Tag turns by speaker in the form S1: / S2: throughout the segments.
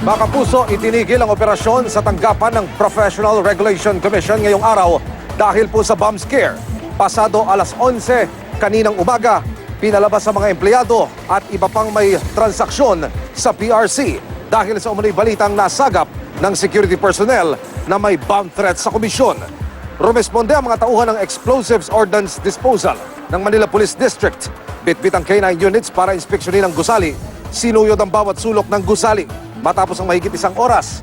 S1: Mga kapuso, itinigil ang operasyon sa tanggapan ng Professional Regulation Commission ngayong araw dahil po sa bomb scare. Pasado alas 11 kaninang umaga, pinalabas sa mga empleyado at iba pang may transaksyon sa PRC dahil sa umunoy balitang nasagap ng security personnel na may bomb threat sa komisyon. Rumesponde ang mga tauhan ng Explosives Ordnance Disposal ng Manila Police District. Bitbit ang K9 units para inspeksyonin ang gusali. Sinuyod ang bawat sulok ng gusali. Matapos ang mahigit isang oras,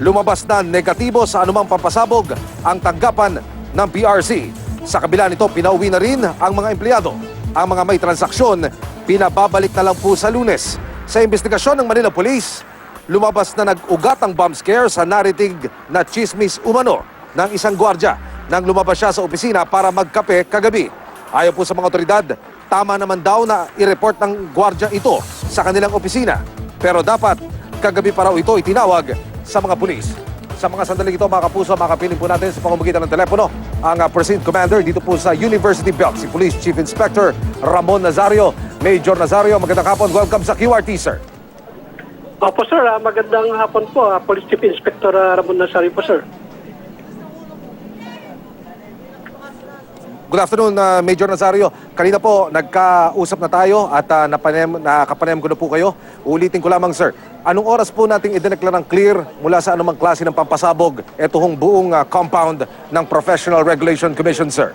S1: lumabas na negatibo sa anumang pampasabog ang tanggapan ng PRC. Sa kabila nito, pinauwi na rin ang mga empleyado. Ang mga may transaksyon, pinababalik na lang po sa Lunes. Sa investigasyon ng Manila Police, lumabas na nag-ugat ang bomb scare sa naritig na chismis umano ng isang gwardya nang lumabas siya sa opisina para magkape kagabi. Ayon po sa mga otoridad, tama naman daw na i-report ng gwardya ito sa kanilang opisina. Pero dapat kagabi pa raw ito itinawag sa mga pulis. Sa mga sandaling ito, mga kapuso, makapiling po natin sa pamamagitan ng telepono ang Precinct Commander dito po sa University Belt, si Police Chief Inspector Ramon Nazario. Major Nazario, magandang hapon. Welcome sa QRT, sir.
S2: Opo, sir. Magandang hapon po. Police Chief Inspector Ramon Nazario po, sir.
S1: Good afternoon, Major Nazario. Kanina po, nagkausap na tayo at nakapanem ko na po kayo. Ulitin ko lamang, sir. Anong oras po nating idineklarang clear mula sa anumang klase ng pampasabog itong buong compound ng Professional Regulation Commission, sir?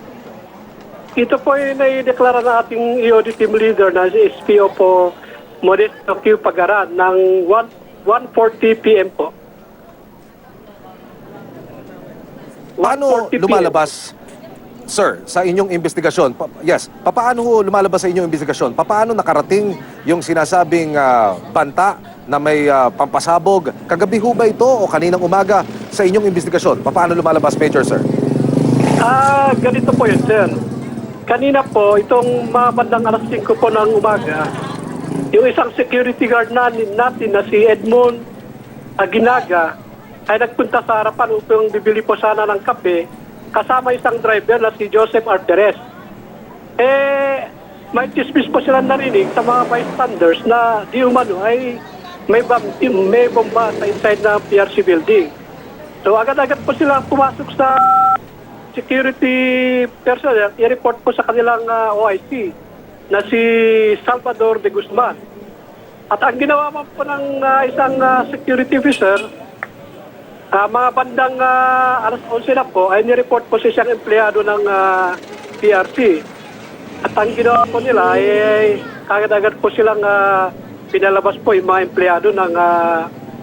S2: Ito po ay naideklara ng ating EOD team leader na si SPO po Modesto Q. Pagaran ng 1:40 p.m. po.
S1: Paano
S2: 1:40 p.m.
S1: lumalabas, sir, sa inyong investigasyon? Paano ho lumalabas sa inyong investigasyon? Paano nakarating yung sinasabing banta na may pampasabog? Kagabi ho ba ito o kaninang umaga sa inyong investigasyon? Paano lumalabas, Major, sir?
S2: Ganito po yun, sir. Kanina po, itong mga bandang alas 5 po ng umaga, yung isang security guard natin na si Edmond Aginaga ay nagpunta sa harapan upang bibili po sana ng kape kasama isang driver na si Joseph Arteres. May chismis po sila narinig sa mga bystanders na di umano ay may bomba sa inside ng PRC building. So agad-agad po sila pumasok sa security personnel, i-report po sa kanilang OIC na si Salvador de Guzman. At ang ginawa po ng isang security officer, mga bandang alas 11 na po, ay ni-report po sa isang empleyado ng PRC. At ang ginawa po nila ay agad-agad po silang pinalabas po yung mga empleyado ng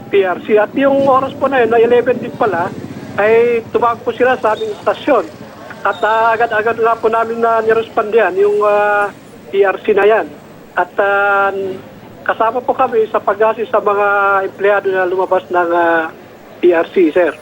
S2: PRC. At yung oras po na yun, na 11 din pala, ay tumawag po sila sa aming stasyon. At agad-agad lang po namin na nirespondihan yung PRC na yan. At kasama po kami sa pag-assist sa mga empleyado na lumabas ng PRC, sir.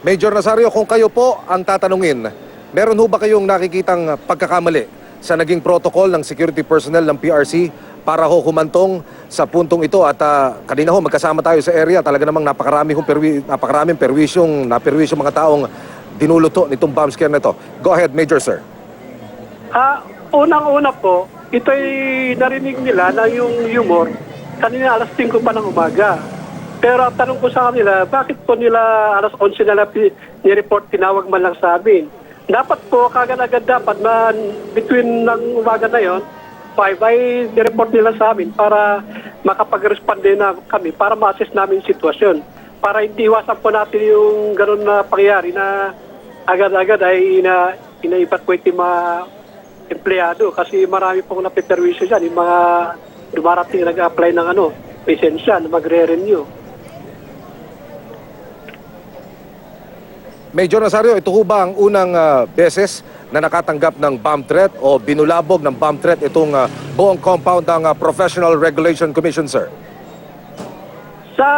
S1: Major Nazario, kung kayo po ang tatanungin, meron ho ba kayong nakikitang pagkakamali sa naging protocol ng security personnel ng PRC para ho humantong sa puntong ito? At kanina ho, magkasama tayo sa area, talaga namang napakaraming perwisyong mga taong dinuluto nitong bomb scare na ito. Go ahead, Major, sir.
S2: Unang-una po, ito'y narinig nila na yung humor kanina alas 5 pa ng umaga. Pero ang tanong ko sa kanila, bakit po nila alas 11 na lang ni-report, tinawag man lang sa amin? Dapat po, kagad-agad dapat between ng umaga na yon, 5 ay ni-report nila sa amin para makapag-responde na kami, para ma-assess namin yung sitwasyon. Para hindi iwasan po natin yung gano'n na pangyayari na agad-agad ay ina-evacuate yung mga empleyado. Kasi marami pong napiperwisyo dyan, yung mga dumarating nag-apply ng lisensya na magre-renew.
S1: Major Nazario, ito ho ba ang unang beses na nakatanggap ng bomb threat o binulabog ng bomb threat itong buong compound ng Professional Regulation Commission, sir?
S2: Sa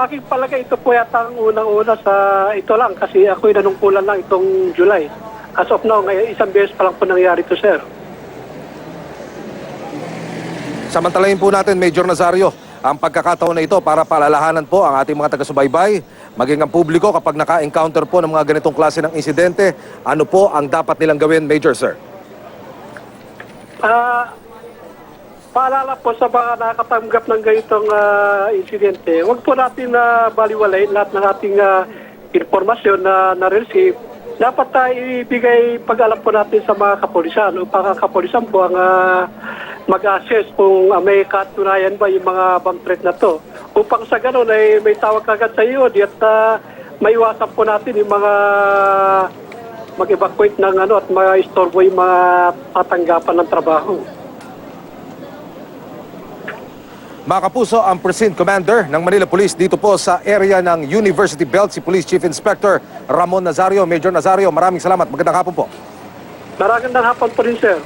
S2: aking palagay, ito po yata ang unang-una sa ito lang kasi ako'y nanungkulan lang itong July. As of now, isang beses pa lang po nangyari ito, sir.
S1: Samantalahin po natin, Major Nazario, ang pagkakataon na ito para paalalahanan po ang ating mga taga-subaybay, maging ang publiko kapag naka-encounter po ng mga ganitong klase ng insidente, ano po ang dapat nilang gawin, Major, sir?
S2: paalala po sa mga nakatanggap ng ganitong insidente, huwag po natin baliwalain lahat ng ating informasyon na na-receive. Dapat ibigay pag-alam po natin sa mga kapulisan upang ang kapulisan po ang mag-assess kung may katunayan ba yung mga bomb threat na to. Upang sa ganun ay may tawag agad sa iyo at maiwasan po natin yung mga mag-evacuate ng at ma-istorbo yung mga tatanggapan ng trabaho.
S1: Mga kapuso, ang Precinct Commander ng Manila Police dito po sa area ng University Belt, si Police Chief Inspector Ramon Nazario. Major Nazario, maraming salamat. Magandang hapon po.
S2: Maraming hapon po rin, sir.